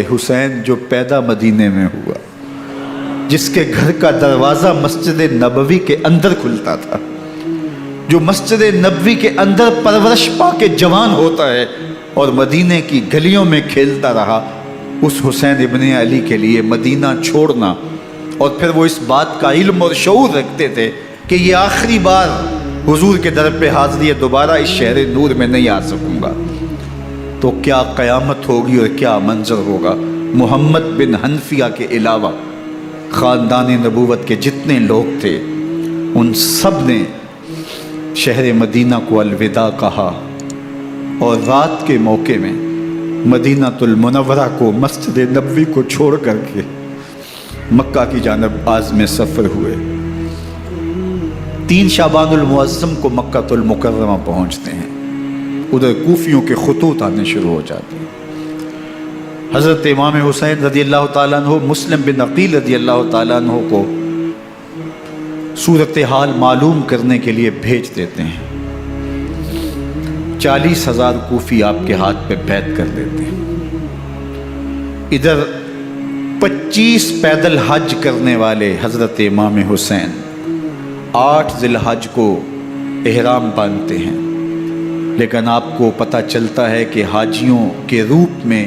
حسین جو پیدا مدینے میں ہوا، جس کے گھر کا دروازہ مسجد نبوی کے اندر کھلتا تھا، جو مسجد نبوی کے اندر پرورش پا کے جوان ہوتا ہے اور مدینے کی گلیوں میں کھیلتا رہا، اس حسین ابن علی کے لیے مدینہ چھوڑنا، اور پھر وہ اس بات کا علم اور شعور رکھتے تھے کہ یہ آخری بار حضور کے در پہ حاضری ہے، دوبارہ اس شہر نور میں نہیں آ سکوں گا، تو کیا قیامت ہوگی اور کیا منظر ہوگا۔ محمد بن حنفیہ کے علاوہ خاندان نبوت کے جتنے لوگ تھے ان سب نے شہر مدینہ کو الوداع کہا، اور رات کے موقع میں مدینہ المنورہ کو، مسجد نبوی کو چھوڑ کر کے مکہ کی جانب عازم سفر ہوئے۔ 3 شعبان المعظم کو مکہ المکرمہ پہنچتے ہیں، ادھر کوفیوں کے خطوط آنے شروع ہو جاتے ہیں۔ حضرت امام حسین رضی اللہ تعالیٰ عنہ مسلم بن عقیل رضی اللہ تعالیٰ عنہ کو صورتحال معلوم کرنے کے لیے بھیج دیتے ہیں۔ 40,000 کوفی آپ کے ہاتھ پہ بیعت کر دیتے ہیں۔ ادھر 25 پیدل حج کرنے والے حضرت امام حسین 8 ذی الحج کو احرام باندھتے ہیں، لیکن آپ کو پتہ چلتا ہے کہ حاجیوں کے روپ میں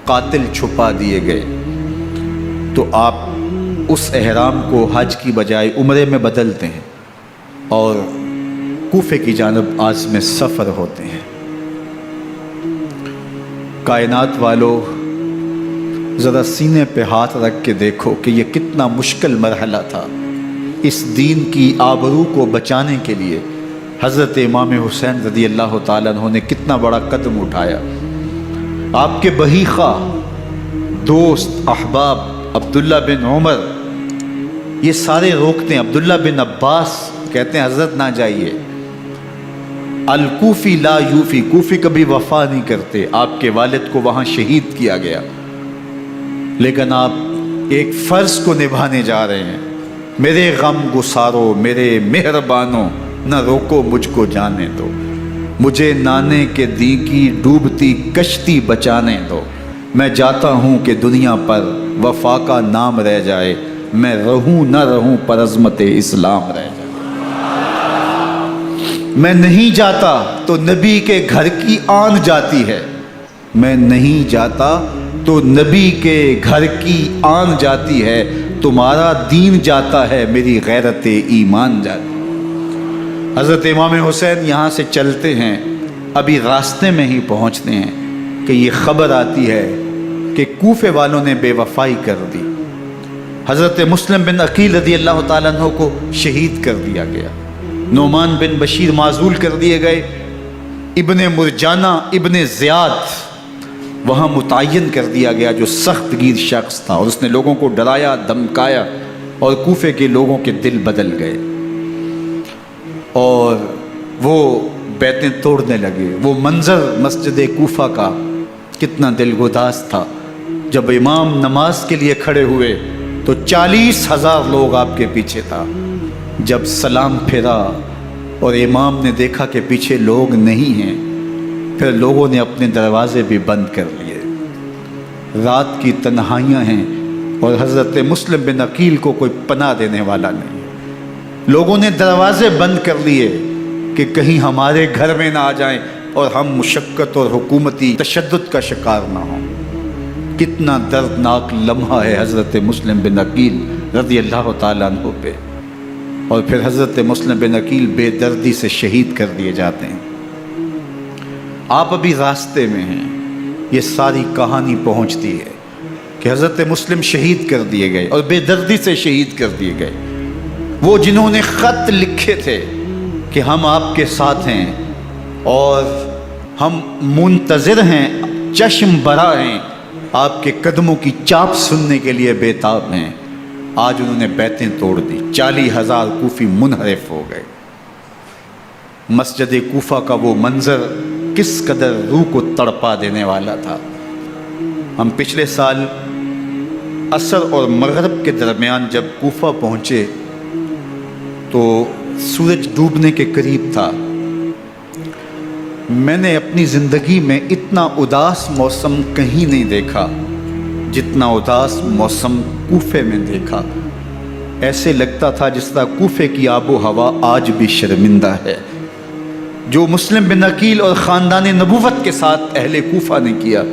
قاتل چھپا دیے گئے، تو آپ اس احرام کو حج کی بجائے عمرے میں بدلتے ہیں اور کوفے کی جانب عازم سفر ہوتے ہیں۔ کائنات والو، ذرا سینے پہ ہاتھ رکھ کے دیکھو کہ یہ کتنا مشکل مرحلہ تھا۔ اس دین کی آبرو کو بچانے کے لیے حضرت امام حسین رضی اللہ تعالیٰ عنہ نے کتنا بڑا قدم اٹھایا۔ آپ کے بہی خواہ، دوست، احباب عبداللہ بن عمر یہ سارے روکتے ہیں، عبداللہ بن عباس کہتے ہیں حضرت نہ جائیے، الکوفی لا یوفی، کوفی کبھی وفا نہیں کرتے، آپ کے والد کو وہاں شہید کیا گیا، لیکن آپ ایک فرض کو نبھانے جا رہے ہیں۔ میرے غم گسارو، میرے مہربانوں، نہ روکو مجھ کو جانے دو، مجھے نانے کے دی کی ڈوبتی کشتی بچانے دو، میں چاہتا ہوں کہ دنیا پر وفا کا نام رہ جائے، میں رہوں نہ رہوں پر عظمت اسلام رہ جائے۔ میں نہیں جاتا تو نبی کے گھر کی آن جاتی ہے، میں نہیں جاتا تو نبی کے گھر کی آن جاتی ہے، تمہارا دین جاتا ہے، میری غیرت ایمان جاتی ہے۔ حضرت امام حسین یہاں سے چلتے ہیں، ابھی راستے میں ہی پہنچتے ہیں کہ یہ خبر آتی ہے کہ کوفے والوں نے بے وفائی کر دی، حضرت مسلم بن عقیل رضی اللہ تعالیٰ عنہ کو شہید کر دیا گیا، نعمان بن بشیر معزول کر دیے گئے، ابن مرجانہ ابن زیاد وہاں متعین کر دیا گیا جو سخت گیر شخص تھا، اور اس نے لوگوں کو ڈرایا، دھمکایا، اور کوفے کے لوگوں کے دل بدل گئے اور وہ بیتیں توڑنے لگے۔ وہ منظر مسجد کوفہ کا کتنا دل گداز تھا، جب امام نماز کے لیے کھڑے ہوئے تو 40,000 لوگ آپ کے پیچھے تھا۔ جب سلام پھیرا اور امام نے دیکھا کہ پیچھے لوگ نہیں ہیں، پھر لوگوں نے اپنے دروازے بھی بند کر لیے۔ رات کی تنہائیاں ہیں اور حضرت مسلم بن عقیل کو کوئی پناہ دینے والا نہیں، لوگوں نے دروازے بند کر لیے کہ کہیں ہمارے گھر میں نہ آ جائیں اور ہم مشقت اور حکومتی تشدد کا شکار نہ ہوں۔ کتنا دردناک لمحہ ہے حضرت مسلم بن عقیل رضی اللہ تعالیٰ عنہ پہ، اور پھر حضرت مسلم بن عقیل بے دردی سے شہید کر دیے جاتے ہیں۔ آپ ابھی راستے میں ہیں، یہ ساری کہانی پہنچتی ہے کہ حضرت مسلم شہید کر دیے گئے اور بے دردی سے شہید کر دیے گئے۔ وہ جنہوں نے خط لکھے تھے کہ ہم آپ کے ساتھ ہیں اور ہم منتظر ہیں، چشم برا ہیں، آپ کے قدموں کی چاپ سننے کے لیے بےتاب ہیں، آج انہوں نے بیتیں توڑ دی، 40,000 کوفی منحرف ہو گئے۔ مسجد کوفہ کا وہ منظر کس قدر روح کو تڑپا دینے والا تھا۔ ہم پچھلے سال عصر اور مغرب کے درمیان جب کوفہ پہنچے تو سورج ڈوبنے کے قریب تھا۔ میں نے اپنی زندگی میں اتنا اداس موسم کہیں نہیں دیکھا جتنا اداس موسم کوفے میں دیکھا، ایسے لگتا تھا جس طرح کوفے کی آب و ہوا آج بھی شرمندہ ہے۔ جو مسلم بن عقیل اور خاندان نبوت کے ساتھ اہل کوفہ نے کیا،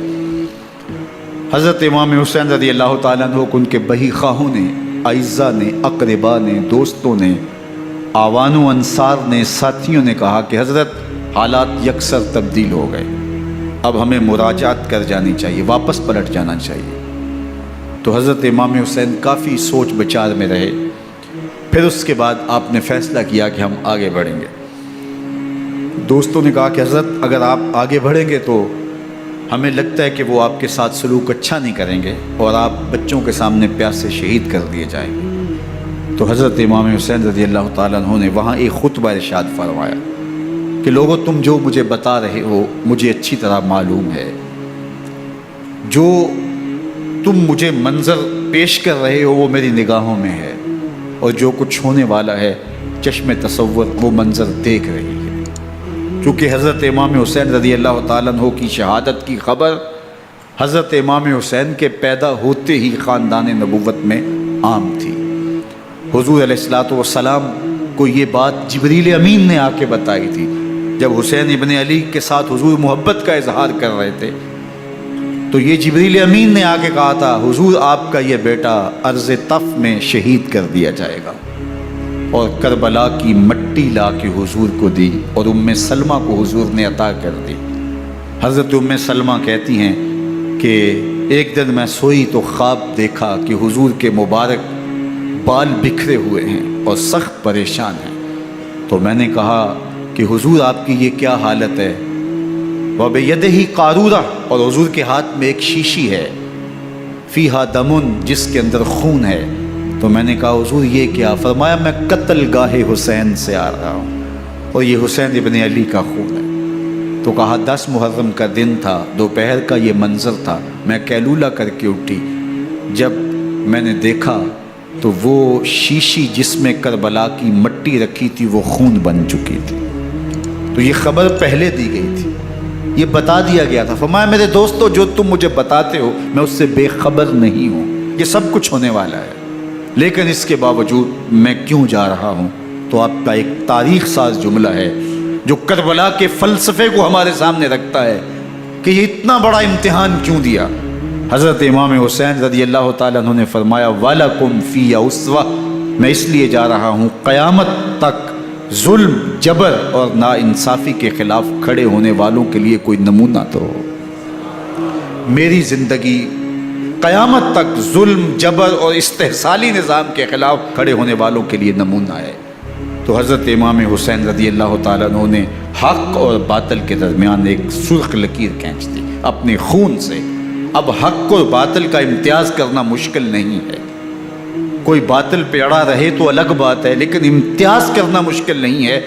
حضرت امام حسین رضی اللہ تعالیٰ عنہ کو ان کے بہی خواہوں نے، اعزاء نے، اقربا نے، دوستوں نے، آوان و انصار نے، ساتھیوں نے کہا کہ حضرت حالات یکسر تبدیل ہو گئے، اب ہمیں مراجعت کر جانی چاہیے، واپس پلٹ جانا چاہیے۔ تو حضرت امام حسین کافی سوچ بچار میں رہے، پھر اس کے بعد آپ نے فیصلہ کیا کہ ہم آگے بڑھیں گے۔ دوستوں نے کہا کہ حضرت اگر آپ آگے بڑھیں گے تو ہمیں لگتا ہے کہ وہ آپ کے ساتھ سلوک اچھا نہیں کریں گے اور آپ بچوں کے سامنے پیاس سے شہید کر دیے جائیں گے۔ تو حضرت امام حسین رضی اللہ تعالیٰ عنہ نے وہاں ایک خطبہ ارشاد فرمایا کہ لوگوں، تم جو مجھے بتا رہے ہو مجھے اچھی طرح معلوم ہے، جو تم مجھے منظر پیش کر رہے ہو وہ میری نگاہوں میں ہے، اور جو کچھ ہونے والا ہے چشم تصور وہ منظر دیکھ رہی ہے۔ کیونکہ حضرت امام حسین رضی اللہ تعالیٰ عنہ کی شہادت کی خبر حضرت امام حسین کے پیدا ہوتے ہی خاندان نبوت میں عام تھی۔ حضور علیہ الصلوۃ والسلام کو یہ بات جبریل امین نے آ کے بتائی تھی جب حسین ابن علی کے ساتھ حضور محبت کا اظہار کر رہے تھے، تو یہ جبریل امین نے آ کے کہا تھا حضور آپ کا یہ بیٹا ارض طف میں شہید کر دیا جائے گا، اور کربلا کی مٹی لا کے حضور کو دی اور ام سلمہ کو حضور نے عطا کر دی۔ حضرت ام سلمہ کہتی ہیں کہ ایک دن میں سوئی تو خواب دیکھا کہ حضور کے مبارک بال بکھرے ہوئے ہیں اور سخت پریشان ہیں، تو میں نے کہا کہ حضور آپ کی یہ کیا حالت ہے؟ وَبِيَدِهِ قَارُورَةٌ، اور حضور کے ہاتھ میں ایک شیشی ہے، فِيهَا دَمٌ، جس کے اندر خون ہے۔ تو میں نے کہا حضور یہ کیا؟ فرمایا میں قتل گاہ حسین سے آ رہا ہوں اور یہ حسین ابن علی کا خون ہے۔ تو کہا 10 محرم کا دن تھا، دوپہر کا یہ منظر تھا، میں کیلولہ کر کے اٹھی، جب میں نے دیکھا تو وہ شیشی جس میں کربلا کی مٹی رکھی تھی وہ خون بن چکی تھی۔ تو یہ خبر پہلے دی گئی تھی، یہ بتا دیا گیا تھا۔ فرمایا میرے دوستو جو تم مجھے بتاتے ہو میں اس سے بے خبر نہیں ہوں، یہ سب کچھ ہونے والا ہے، لیکن اس کے باوجود میں کیوں جا رہا ہوں؟ تو آپ کا ایک تاریخ ساز جملہ ہے جو کربلا کے فلسفے کو ہمارے سامنے رکھتا ہے کہ یہ اتنا بڑا امتحان کیوں دیا۔ حضرت امام حسین رضی اللہ تعالیٰ عنہ نے فرمایا وَلَكُمْ فِي أُسْوَةٌ، میں اس لیے جا رہا ہوں قیامت تک ظلم، جبر اور ناانصافی کے خلاف کھڑے ہونے والوں کے لیے کوئی نمونہ تو ہو۔ میری زندگی قیامت تک ظلم، جبر اور استحصالی نظام کے خلاف کھڑے ہونے والوں کے لیے نمونہ ہے۔ تو حضرت امام حسین رضی اللہ تعالیٰ عنہ نے حق اور باطل کے درمیان ایک سرخ لکیر کھینچ دی اپنے خون سے۔ اب حق اور باطل کا امتیاز کرنا مشکل نہیں ہے، کوئی باطل پہ اڑا رہے تو الگ بات ہے، لیکن امتیاز کرنا مشکل نہیں ہے۔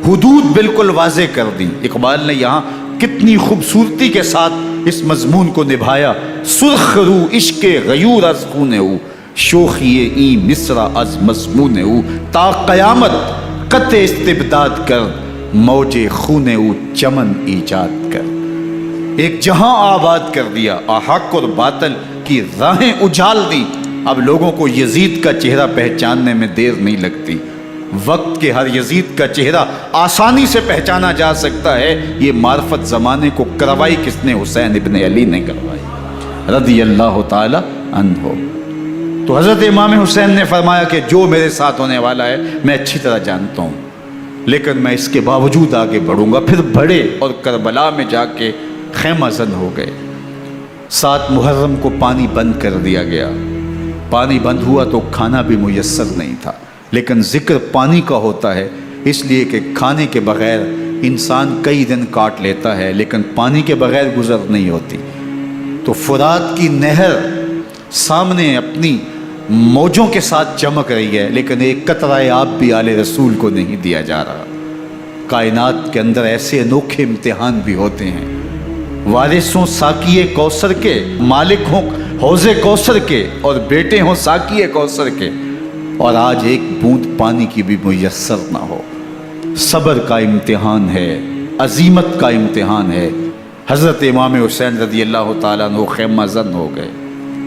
حدود بالکل واضح کر دی۔ اقبال نے یہاں کتنی خوبصورتی کے ساتھ اس مضمون کو نبھایا۔ سرخ رو عشق غیور از خون او، شوخی این مصرع از مضمون او، تا قیامت قطع استبداد کر، موج خون او چمن ایجاد کر۔ ایک جہاں آباد کر دیا، حق اور باطل کی راہیں اجال دی۔ اب لوگوں کو یزید کا چہرہ پہچاننے میں دیر نہیں لگتی، وقت کے ہر یزید کا چہرہ آسانی سے پہچانا جا سکتا ہے۔ یہ معرفت زمانے کو کروائی کس نے؟ حسین ابن علی نے کروائی رضی اللہ تعالی عنہ۔ تو حضرت امام حسین نے فرمایا کہ جو میرے ساتھ ہونے والا ہے میں اچھی طرح جانتا ہوں، لیکن میں اس کے باوجود آگے بڑھوں گا۔ پھر بڑھے اور کربلا میں جا کے خیمہ زن ہو گئے۔ 7 محرم کو پانی بند کر دیا گیا۔ پانی بند ہوا تو کھانا بھی میسر نہیں تھا، لیکن ذکر پانی کا ہوتا ہے اس لیے کہ کھانے کے بغیر انسان کئی دن کاٹ لیتا ہے، لیکن پانی کے بغیر گزر نہیں ہوتی۔ تو فرات کی نہر سامنے اپنی موجوں کے ساتھ چمک رہی ہے، لیکن ایک قطرہ آب بھی آل رسول کو نہیں دیا جا رہا۔ کائنات کے اندر ایسے انوکھے امتحان بھی ہوتے ہیں۔ وارثوں ساقی کوثر کے، مالک ہوں حوض کوثر کے، اور بیٹے ہوں ساقی کوثر کے، اور آج ایک بوند پانی کی بھی میسر نہ ہو۔ صبر کا امتحان ہے، عزیمت کا امتحان ہے۔ حضرت امام حسین رضی اللہ تعالیٰ عنہ خیمہ زن ہو گئے۔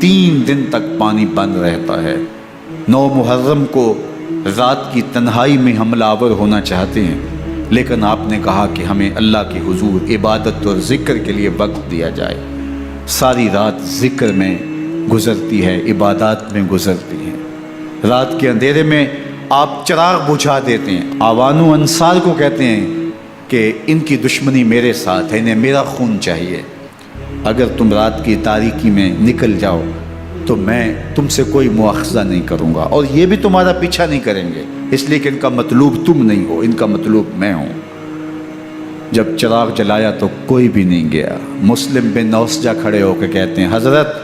3 دن تک پانی بند رہتا ہے۔ 9 محرم کو رات کی تنہائی میں حملہ آور ہونا چاہتے ہیں، لیکن آپ نے کہا کہ ہمیں اللہ کے حضور عبادت اور ذکر کے لیے وقت دیا جائے۔ ساری رات ذکر میں گزرتی ہے، عبادات میں گزرتی ہے۔ رات کے اندھیرے میں آپ چراغ بجھا دیتے ہیں۔ آوان و انصار کو کہتے ہیں کہ ان کی دشمنی میرے ساتھ ہے، انہیں میرا خون چاہیے، اگر تم رات کی تاریکی میں نکل جاؤ تو میں تم سے کوئی مواخذہ نہیں کروں گا، اور یہ بھی تمہارا پیچھا نہیں کریں گے، اس لیے کہ ان کا مطلوب تم نہیں ہو، ان کا مطلوب میں ہوں۔ جب چراغ جلایا تو کوئی بھی نہیں گیا۔ مسلم بن نوسجہ کھڑے ہو کے کہتے ہیں حضرت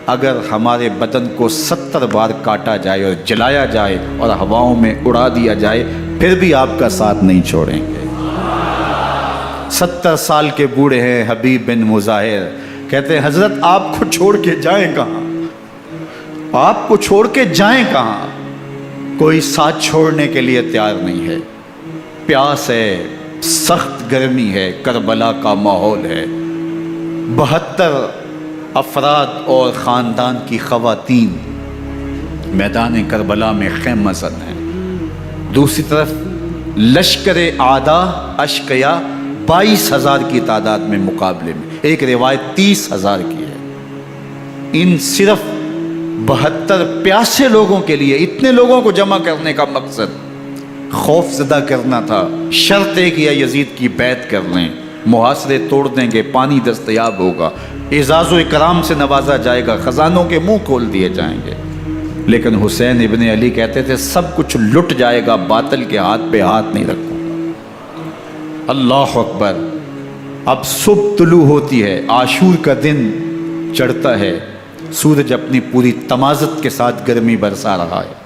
اگر ہمارے بدن کو 70 بار کاٹا جائے اور جلایا جائے اور ہواؤں میں اڑا دیا جائے پھر بھی آپ کا ساتھ نہیں چھوڑیں گے۔ 70 سال کے بوڑھے ہیں حبیب بن مظاہر، کہتے ہیں حضرت آپ کو چھوڑ کے جائیں کہاں، آپ کو چھوڑ کے جائیں کہاں؟ کوئی ساتھ چھوڑنے کے لیے تیار نہیں ہے۔ پیاس ہے، سخت گرمی ہے، کربلا کا ماحول ہے، 72 افراد اور خاندان کی خواتین میدان کربلا میں خیمہ زن ہیں۔ دوسری طرف لشکر اعداء اشقیا 22,000 کی تعداد میں مقابلے میں، ایک روایت 30,000 کی ہے۔ ان صرف 72 پیاسے لوگوں کے لیے اتنے لوگوں کو جمع کرنے کا مقصد خوف زدہ کرنا تھا۔ شرط ہے کہ یزید کی بیعت کر لیں، محاصرے توڑ دیں گے، پانی دستیاب ہوگا، اعزاز و اکرام سے نوازا جائے گا، خزانوں کے منہ کھول دیے جائیں گے۔ لیکن حسین ابن علی کہتے تھے سب کچھ لٹ جائے گا، باطل کے ہاتھ پہ ہاتھ نہیں رکھوں گا۔ اللہ اکبر۔ اب صبح طلوع ہوتی ہے، عاشور کا دن چڑھتا ہے، سورج اپنی پوری تمازت کے ساتھ گرمی برسا رہا ہے۔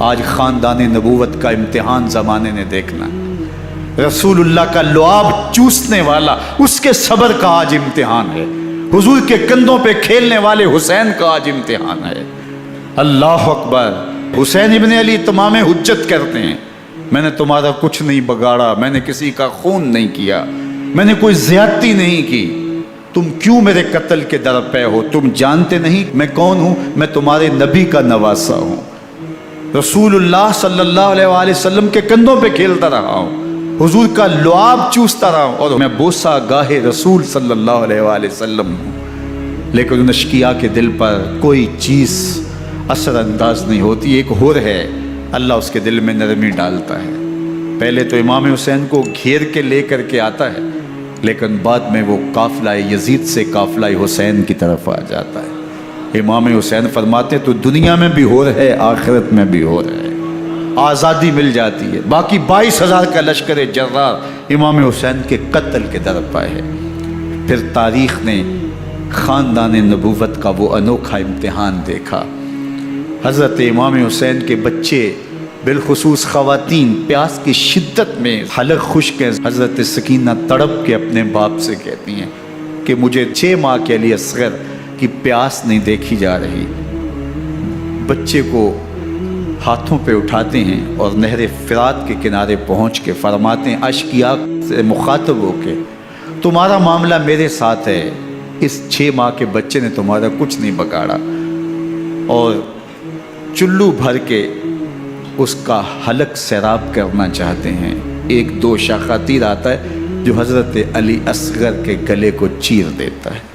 آج خاندان نبوت کا امتحان زمانے نے دیکھنا ہے۔ رسول اللہ کا لعاب چوسنے والا اس کے صبر کا آج امتحان ہے۔ حضور کے کندھوں پہ کھیلنے والے حسین کا آج امتحان ہے۔ اللہ اکبر۔ حسین ابن علی تمام حجت کرتے ہیں میں نے تمہارا کچھ نہیں بگاڑا، میں نے کسی کا خون نہیں کیا، میں نے کوئی زیادتی نہیں کی، تم کیوں میرے قتل کے در پہ ہو؟ تم جانتے نہیں میں کون ہوں؟ میں تمہارے نبی کا نواسا ہوں، رسول اللہ صلی اللہ علیہ وآلہ وسلم کے کندھوں پہ کھیلتا رہا ہوں، حضور کا لعاب چوستا رہا ہوں، اور میں بوسہ گاہ رسول صلی اللہ علیہ وآلہ وسلم ہوں۔ لیکن ان اشقیاء کے دل پر کوئی چیز اثر انداز نہیں ہوتی۔ ایک ہور ہے، اللہ اس کے دل میں نرمی ڈالتا ہے۔ پہلے تو امام حسین کو گھیر کے لے کر کے آتا ہے، لیکن بعد میں وہ قافلہ یزید سے قافلہ حسین کی طرف آ جاتا ہے۔ امام حسین فرماتے تو دنیا میں بھی ہو رہے، آخرت میں بھی ہو رہے، آزادی مل جاتی ہے۔ باقی 22,000 کا لشکر جرار امام حسین کے قتل کے در پائے ہے۔ پھر تاریخ نے خاندان نبوت کا وہ انوکھا امتحان دیکھا۔ حضرت امام حسین کے بچے بالخصوص خواتین پیاس کی شدت میں حلق خشک ہیں۔ حضرت سکینہ تڑپ کے اپنے باپ سے کہتی ہیں کہ مجھے 6 ماہ کے لیے اصغر کی پیاس نہیں دیکھی جا رہی۔ بچے کو ہاتھوں پہ اٹھاتے ہیں اور نہر فرات کے کنارے پہنچ کے فرماتے ہیں اشقیاء سے مخاطب ہو کے تمہارا معاملہ میرے ساتھ ہے، اس 6 ماہ کے بچے نے تمہارا کچھ نہیں بگاڑا، اور چلو بھر کے اس کا حلق سیراب کرنا چاہتے ہیں۔ ایک 2 شاخہ تیر آتا ہے جو حضرت علی اصغر کے گلے کو چیر دیتا ہے۔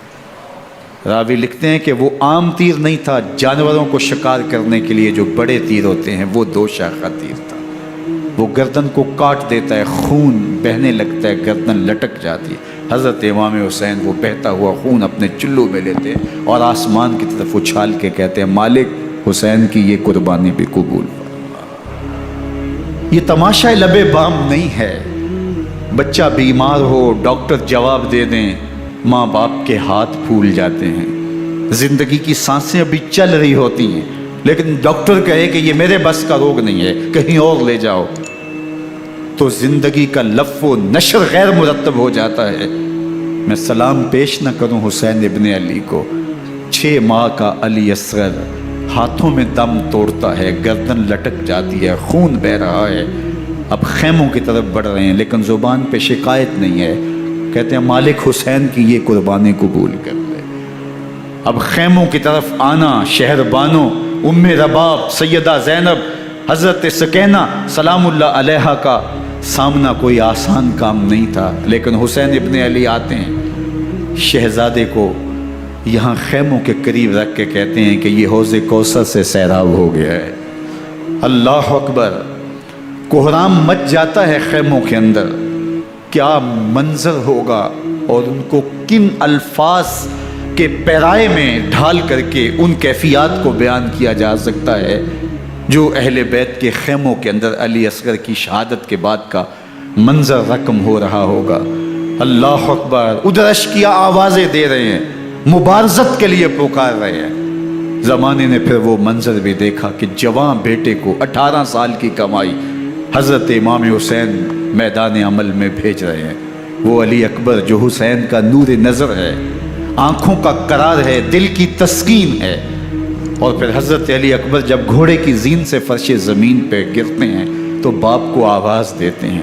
راوی لکھتے ہیں کہ وہ عام تیر نہیں تھا، جانوروں کو شکار کرنے کے لیے جو بڑے تیر ہوتے ہیں وہ 2 شاخہ تیر تھا۔ وہ گردن کو کاٹ دیتا ہے، خون بہنے لگتا ہے، گردن لٹک جاتی ہے۔ حضرت امام حسین وہ بہتا ہوا خون اپنے چلو میں لیتے ہیں اور آسمان کی طرف اچھال کے کہتے ہیں مالک حسین کی یہ قربانی بھی قبول۔ یہ تماشا لب بام نہیں ہے۔ بچہ بیمار ہو، ڈاکٹر جواب دے دیں، ماں باپ کے ہاتھ پھول جاتے ہیں، زندگی کی سانسیں ابھی چل رہی ہوتی ہیں، لیکن ڈاکٹر کہے کہ یہ میرے بس کا روگ نہیں ہے، کہیں اور لے جاؤ، تو زندگی کا لف و نشر غیر مرتب ہو جاتا ہے۔ میں سلام پیش نہ کروں حسین ابن علی کو، 6 ماہ کا علی اصغر ہاتھوں میں دم توڑتا ہے، گردن لٹک جاتی ہے، خون بہہ رہا ہے، اب خیموں کی طرف بڑھ رہے ہیں، لیکن زبان پہ شکایت نہیں ہے، کہتے ہیں مالک حسین کی یہ قربانی قبول کر لے۔ اب خیموں کی طرف آنا، شہر بانو، ام رباب، سیدہ زینب، حضرت سکینہ سلام اللہ علیہا کا سامنا کوئی آسان کام نہیں تھا، لیکن حسین ابن علی آتے ہیں، شہزادے کو یہاں خیموں کے قریب رکھ کے کہتے ہیں کہ یہ حوض کوثر سے سیراب ہو گیا ہے۔ اللہ اکبر، کوہرام مچ جاتا ہے خیموں کے اندر، کیا منظر ہوگا اور ان کو کن الفاظ کے پیرائے میں ڈھال کر کے ان کیفیات کو بیان کیا جا سکتا ہے جو اہل بیت کے خیموں کے اندر علی اصغر کی شہادت کے بعد کا منظر رقم ہو رہا ہوگا۔ اللہ اکبر، ادھر اشکیا آوازیں دے رہے ہیں، مبارزت کے لیے پکار رہے ہیں۔ زمانے نے پھر وہ منظر بھی دیکھا کہ جوان بیٹے کو 18 سال کی کمائی حضرت امام حسین میدان عمل میں بھیج رہے ہیں۔ وہ علی اکبر جو حسین کا نور نظر ہے، آنکھوں کا قرار ہے، دل کی تسکین ہے۔ اور پھر حضرت علی اکبر جب گھوڑے کی زین سے فرش زمین پہ گرتے ہیں تو باپ کو آواز دیتے ہیں،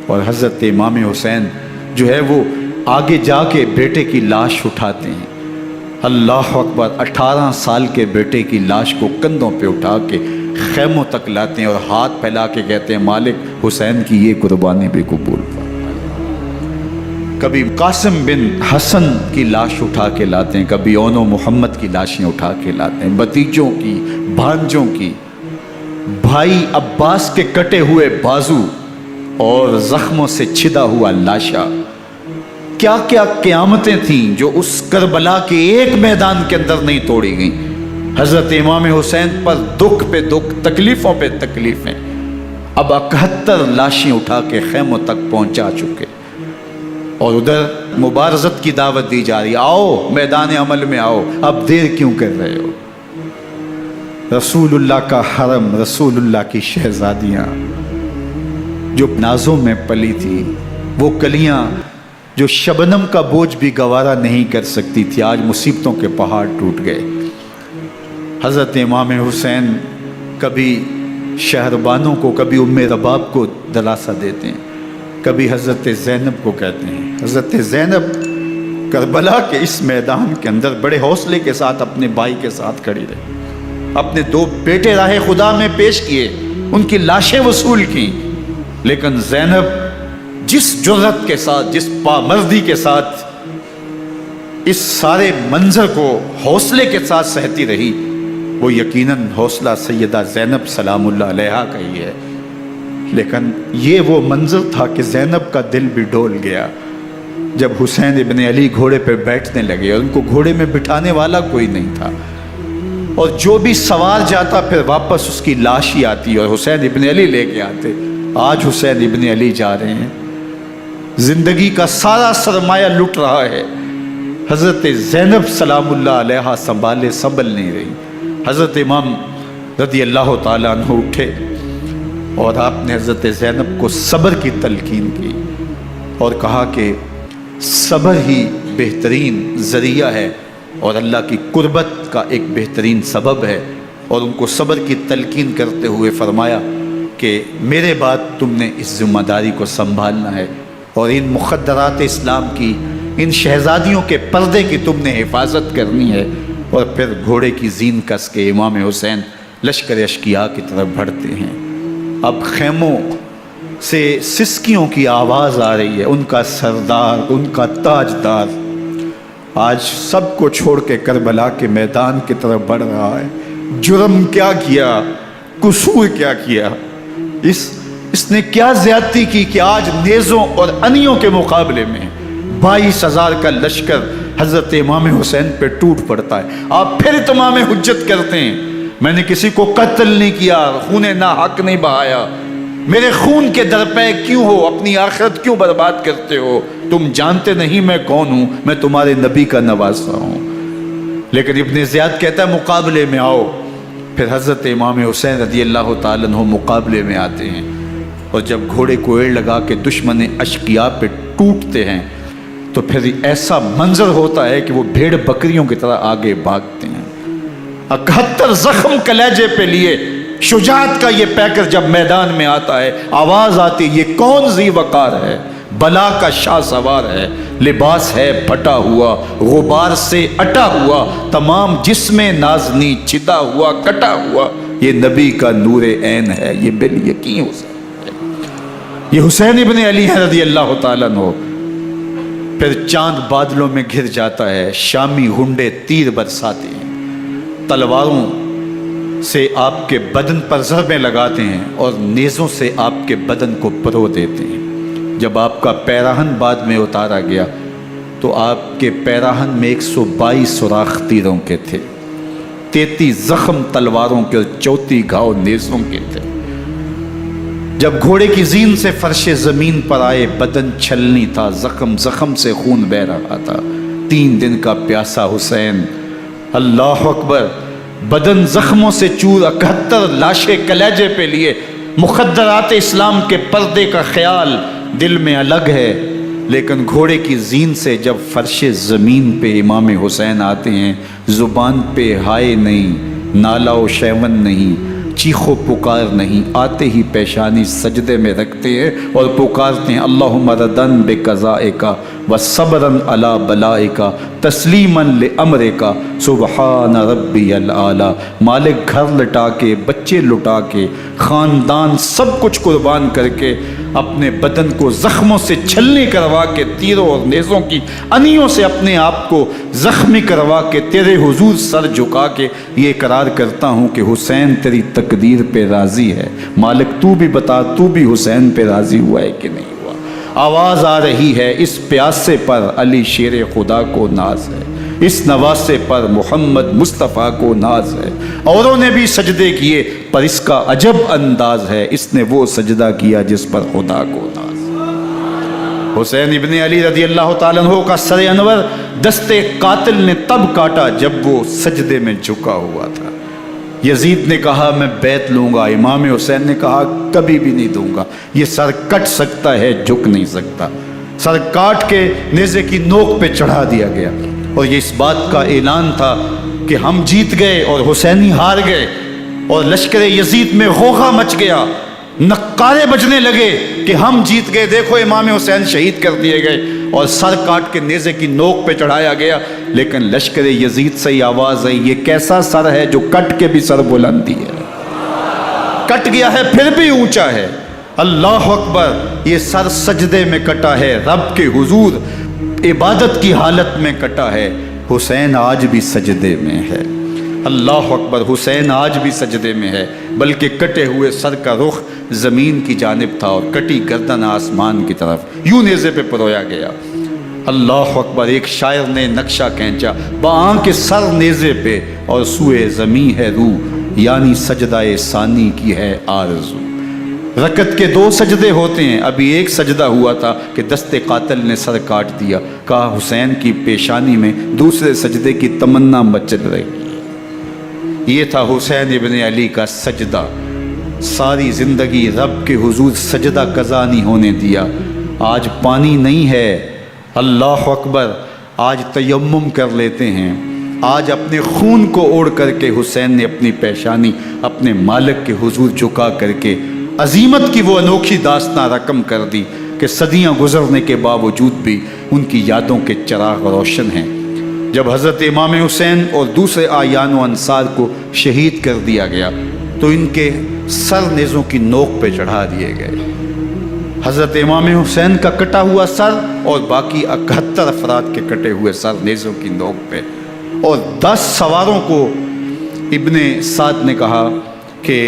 اور حضرت امام حسین جو ہے وہ آگے جا کے بیٹے کی لاش اٹھاتے ہیں۔ اللہ اکبر، 18 سال کے بیٹے کی لاش کو کندھوں پہ اٹھا کے خیموں تک لاتے ہیں اور ہاتھ پھیلا کے کہتے ہیں مالک حسین کی یہ قربانی بھی قبول فرما۔ کبھی قاسم بن حسن کی لاش اٹھا کے لاتے ہیں، کبھی اون و محمد کی لاشیں اٹھا کے لاتے ہیں، بھتیجوں کی، بھانجوں کی، بھائی عباس کے کٹے ہوئے بازو اور زخموں سے چھدا ہوا لاشا۔ کیا کیا قیامتیں تھیں جو اس کربلا کے ایک میدان کے اندر نہیں توڑی گئیں۔ حضرت امام حسین پر دکھ پہ دکھ، تکلیفوں پہ تکلیفیں۔ اب 71 لاشیں اٹھا کے خیموں تک پہنچا چکے، اور ادھر مبارزت کی دعوت دی جا رہی، آؤ میدان عمل میں آؤ، اب دیر کیوں کر رہے ہو۔ رسول اللہ کا حرم، رسول اللہ کی شہزادیاں جو نازوں میں پلی تھی، وہ کلیاں جو شبنم کا بوجھ بھی گوارا نہیں کر سکتی تھی، آج مصیبتوں کے پہاڑ ٹوٹ گئے۔ حضرت امام حسین کبھی شہربانوں کو، کبھی ام رباب کو دلاسا دیتے ہیں، کبھی حضرت زینب کو کہتے ہیں۔ حضرت زینب کربلا کے اس میدان کے اندر بڑے حوصلے کے ساتھ اپنے بھائی کے ساتھ کھڑی رہی، اپنے 2 بیٹے راہ خدا میں پیش کیے، ان کی لاشیں وصول کی، لیکن زینب جس جرأت کے ساتھ، جس پامردی کے ساتھ اس سارے منظر کو حوصلے کے ساتھ سہتی رہی، وہ یقیناً حوصلہ سیدہ زینب سلام اللہ علیہا کا ہی ہے۔ لیکن یہ وہ منظر تھا کہ زینب کا دل بھی ڈول گیا جب حسین ابن علی گھوڑے پہ بیٹھنے لگے، اور ان کو گھوڑے میں بٹھانے والا کوئی نہیں تھا، اور جو بھی سوار جاتا پھر واپس اس کی لاش ہی آتی اور حسین ابن علی لے کے آتے۔ آج حسین ابن علی جا رہے ہیں، زندگی کا سارا سرمایہ لٹ رہا ہے، حضرت زینب سلام اللہ علیہا سنبھل نہیں رہی۔ حضرت امام رضی اللہ تعالیٰ عنہ اٹھے اور آپ نے حضرت زینب کو صبر کی تلقین کی اور کہا کہ صبر ہی بہترین ذریعہ ہے اور اللہ کی قربت کا ایک بہترین سبب ہے، اور ان کو صبر کی تلقین کرتے ہوئے فرمایا کہ میرے بعد تم نے اس ذمہ داری کو سنبھالنا ہے، اور ان مخدرات اسلام کی، ان شہزادیوں کے پردے کی تم نے حفاظت کرنی ہے۔ اور پھر گھوڑے کی زین کس کے امام حسین لشکر اشکیا کی طرف بڑھتے ہیں۔ اب خیموں سے سسکیوں کی آواز آ رہی ہے، ان کا سردار، ان کا تاجدار آج سب کو چھوڑ کے کربلا کے میدان کی طرف بڑھ رہا ہے۔ جرم کیا کیا، قصور کیا کیا، اس نے کیا زیادتی کی کہ آج نیزوں اور انیوں کے مقابلے میں 22,000 کا لشکر حضرت امام حسین پہ ٹوٹ پڑتا ہے۔ آپ پھر اتمام حجت کرتے ہیں، میں نے کسی کو قتل نہیں کیا، خون ناحق نہیں بہایا، میرے خون کے درپے کیوں ہو، اپنی آخرت کیوں برباد کرتے ہو، تم جانتے نہیں میں کون ہوں، میں تمہارے نبی کا نواسا ہوں۔ لیکن ابن زیاد کہتا ہے مقابلے میں آؤ۔ پھر حضرت امام حسین رضی اللہ تعالیٰ عنہ مقابلے میں آتے ہیں، اور جب گھوڑے کو ایڑ لگا کے دشمن اشقیاء پہ ٹوٹتے ہیں تو پھر ایسا منظر ہوتا ہے کہ وہ بھیڑ بکریوں کی طرح آگے بھاگتے ہیں۔ 71 زخم کلیجے پہ لیے شجاعت کا یہ پیکر جب میدان میں آتا ہے، آواز آتی، یہ کون ذی وقار ہے، بلا کا شاہ سوار ہے، لباس ہے پھٹا ہوا غبار سے اٹا ہوا، تمام جسم نازنی چدا ہوا کٹا ہوا، یہ نبی کا نور عین ہے، یہ بال یقین حسین ہے، یہ حسین ابن علی ہے رضی اللہ تعالیٰ عنہ۔ پھر چاند بادلوں میں گھر جاتا ہے، شامی ہنڈے تیر برساتے ہیں، تلواروں سے آپ کے بدن پر ضربیں لگاتے ہیں اور نیزوں سے آپ کے بدن کو پرو دیتے ہیں۔ جب آپ کا پیراہن بعد میں اتارا گیا تو آپ کے پیراہن میں 122 سوراخ تیروں کے تھے، 33 زخم تلواروں کے اور 34 گھاؤ نیزوں کے تھے۔ جب گھوڑے کی زین سے فرش زمین پر آئے، بدن چھلنی تھا، زخم زخم سے خون بہ رہا تھا، 3 دن کا پیاسا حسین، اللہ اکبر، بدن زخموں سے چور، 71 لاشیں کلیجے پہ لیے، مخدرات اسلام کے پردے کا خیال دل میں الگ ہے، لیکن گھوڑے کی زین سے جب فرش زمین پہ امام حسین آتے ہیں، زبان پہ ہائے نہیں، نالا و شیون نہیں، چیخ و پکار نہیں، آتے ہی پیشانی سجدے میں رکھتے ہیں اور پکارتے ہیں اللہم ردن بقضائک وصبرن علی بلائک تسلیما لامرک سبحان ربی الاعلی۔ مالک گھر لٹا کے، بچے لٹا کے، خاندان سب کچھ قربان کر کے، اپنے بدن کو زخموں سے چھلنی کروا کے، تیروں اور نیزوں کی انیوں سے اپنے آپ کو زخمی کروا کے، تیرے حضور سر جھکا کے یہ اقرار کرتا ہوں کہ حسین تیری تقدیر پہ راضی ہے، مالک تو بھی بتا، تو بھی حسین پہ راضی ہوا ہے کہ نہیں ہوا۔ آواز آ رہی ہے، اس پیاسے پر علی شیر خدا کو ناز ہے، اس نواسے پر محمد مصطفیٰ کو ناز ہے۔ اوروں نے بھی سجدے کیے پر اس کا عجب انداز ہے، اس نے وہ سجدہ کیا جس پر خدا کو ناز ہے۔ حسین ابن علی رضی اللہ تعالیٰ عنہ کا سر انور دستے قاتل نے تب کاٹا جب وہ سجدے میں جھکا ہوا تھا۔ یزید نے کہا میں بیعت لوں گا، امام حسین نے کہا کبھی بھی نہیں دوں گا، یہ سر کٹ سکتا ہے جھک نہیں سکتا۔ سر کاٹ کے نیزے کی نوک پہ چڑھا دیا گیا اور یہ اس بات کا اعلان تھا کہ ہم جیت گئے اور حسینی ہار گئے، اور لشکر یزید میں غوغا مچ گیا، نقارے بجنے لگے کہ ہم جیت گئے، دیکھو امام حسین شہید کر دیے گئے، اور سر کاٹ کے نیزے کی نوک پہ چڑھایا گیا۔ لیکن لشکر یزید سے یہ آواز آئی، یہ کیسا سر ہے جو کٹ کے بھی سر بلندی ہے، کٹ گیا ہے پھر بھی اونچا ہے، اللہ اکبر، یہ سر سجدے میں کٹا ہے، رب کے حضور عبادت کی حالت میں کٹا ہے، حسین آج بھی سجدے میں ہے، اللہ اکبر، حسین آج بھی سجدے میں ہے، بلکہ کٹے ہوئے سر کا رخ زمین کی جانب تھا اور کٹی گردن آسمان کی طرف، یوں نیزے پہ پرویا گیا، اللہ اکبر۔ ایک شاعر نے نقشہ کھینچا، بآنکھ سر نیزے پہ اور سوئے زمیں ہے روح، یعنی سجدہ ثانی کی ہے آرزو۔ رکعت کے 2 سجدے ہوتے ہیں، ابھی ایک سجدہ ہوا تھا کہ دست قاتل نے سر کاٹ دیا، کہا حسین کی پیشانی میں دوسرے سجدے کی تمنا مچل رہی۔ یہ تھا حسین ابن علی کا سجدہ، ساری زندگی رب کے حضور سجدہ قضا نہیں ہونے دیا۔ آج پانی نہیں ہے، اللہ اکبر، آج تیمم کر لیتے ہیں، آج اپنے خون کو اوڑھ کر کے حسین نے اپنی پیشانی اپنے مالک کے حضور جھکا کر کے عظیمت کی وہ انوکھی داستان رقم کر دی کہ صدیاں گزرنے کے باوجود بھی ان کی یادوں کے چراغ روشن ہیں۔ جب حضرت امام حسین اور دوسرے آیان و انصار کو شہید کر دیا گیا تو ان کے سر نیزوں کی نوک پہ چڑھا دیے گئے، حضرت امام حسین کا کٹا ہوا سر اور باقی 71 افراد کے کٹے ہوئے سر نیزوں کی نوک پہ، اور 10 سواروں کو ابن سعد نے کہا کہ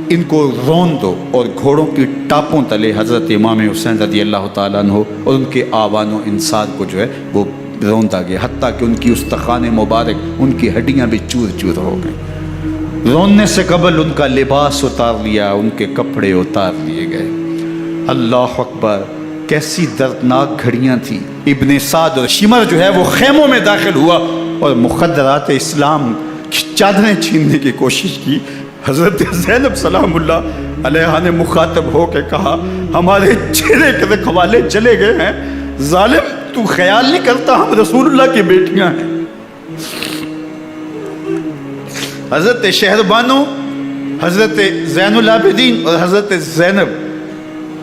ان کو رون دو، اور گھوڑوں کی ٹاپوں تلے حضرت امام حسین رضی اللہ تعالیٰ عنہ اور ان کے آوان و انصار کو جو ہے وہ روندا گیا، حتیٰ کہ ان کی استخوان مبارک، ان کی ہڈیاں بھی چور چور ہو گئیں۔ روننے سے قبل ان کا لباس اتار لیا، ان کے کپڑے اتار لیے گئے، اللہ اکبر، کیسی دردناک گھڑیاں تھیں۔ ابن سعد اور شمر جو ہے وہ خیموں میں داخل ہوا اور مخدرات اسلام کی چادریں چھیننے کی کوشش کی۔ حضرت زینب سلام اللہ علیہ نے مخاطب ہو کے کہا ہمارے چہرے کے رکھوالے چلے گئے ہیں، ظالم تو خیال نہیں کرتا ہم رسول اللہ کی بیٹیاں ہیں۔ حضرت شہربانو، حضرت زین العابدین اور حضرت زینب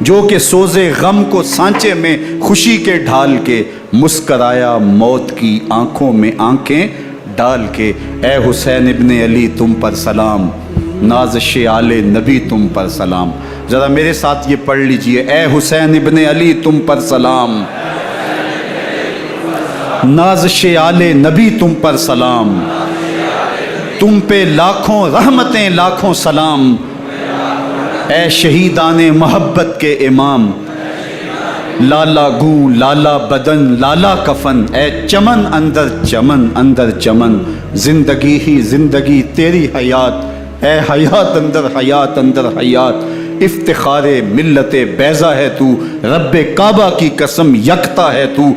جو کہ سوزے غم کو سانچے میں خوشی کے ڈھال کے مسکرایا موت کی آنکھوں میں آنکھیں ڈال کے۔ اے حسین ابن علی تم پر سلام، نازش آل نبی تم پر سلام۔ ذرا میرے ساتھ یہ پڑھ لیجئے، اے حسین ابن علی تم پر سلام، نازش آل نبی تم پر سلام، تم پہ لاکھوں رحمتیں لاکھوں سلام، اے شہیدان محبت کے امام، لالا گوں لالا بدن لالا کفن، اے چمن اندر چمن، زندگی ہی زندگی تیری حیات، اے حیات اندر حیات، افتخار ملت بیضا ہے تو، رب کعبہ کی قسم یکتا ہے تو۔